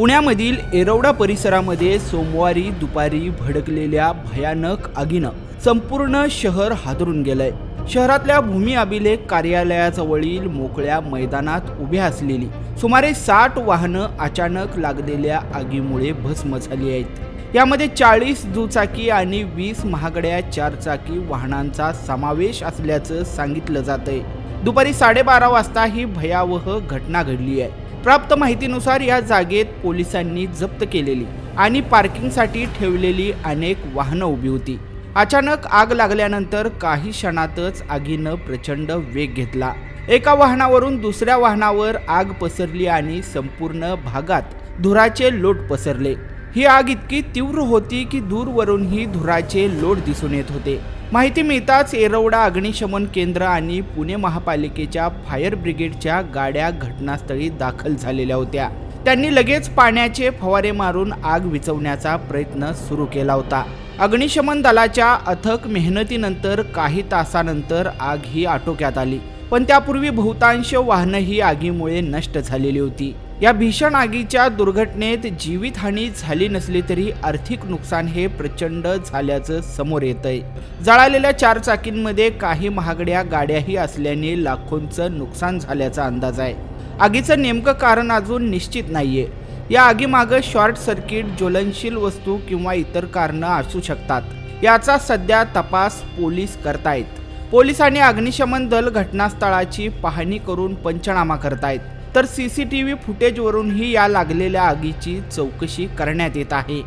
पुण्यामधील येरवडा परिसरामध्ये सोमवारी दुपारी भडकलेल्या भयानक आगीनं संपूर्ण शहर हादरून गेलंय। शहरातल्या भूमी अभिलेख कार्यालयाजवळील मोकळ्या मैदानात उभी असलेली सुमारे 60 वाहनं अचानक लागलेल्या आगीमुळे भस्म झाली आहेत। यामध्ये 40 दुचाकी आणि 20 महागड्या 4 चाकी वाहनांचा समावेश असल्याचं सांगितलं जातंय। दुपारी 12:30 वाजता ही भयावह घटना घडली आहे। प्राप्त माहितीनुसार या जागेत पोलिसांनी जप्त केलेली आणि पार्किंगसाठी ठेवलेली अनेक वाहनं उभी होती। अचानक आग लागल्यानंतर काही क्षणातच आगीनं प्रचंड वेग घेतला। एका वाहनावरून दुसऱ्या वाहनावर आग पसरली आणि संपूर्ण भागात धुराचे लोट पसरले। ही आग इतकी तीव्र होती की दूरवरूनही धुराचे लोट दिसून येत होते। माहिती मिळताच येरवडा अग्निशमन केंद्र आणि पुणे महापालिकेच्या फायर ब्रिगेडच्या गाड्या घटनास्थळी दाखल झालेल्या होत्या। त्यांनी लगेच पाण्याचे फवारे मारून आग विझवण्याचा प्रयत्न सुरू केला होता। अग्निशमन दलाच्या अथक मेहनतीनंतर काही तासानंतर आग ही आटोक्यात आली, पण त्यापूर्वी बहुतांश वाहनं ही आगीमुळे नष्ट झालेली होती। या भीषण आगीच्या दुर्घटनेत जीवितहानी झाली नसली तरी आर्थिक नुकसान हे प्रचंड झाल्याचं समोर येतंय। जळालेल्या 4 चाकींमध्ये काही महागड्या गाड्याही असल्याने लाखोंचं नुकसान झाल्याचा अंदाज आहे। आगीचं नेमकं कारण अजून निश्चित नाहीये। या आगीमागं शॉर्ट सर्किट, ज्वलनशील वस्तू किंवा इतर कारणं असू शकतात। याचा सध्या तपास पोलीस करतायत। पोलीस आणि अग्निशमन दल घटनास्थळाची पाहणी करून पंचनामा करतायत, तर CCTV फुटेजवरूनही या लागलेल्या आगीची चौकशी करण्यात येत आहे।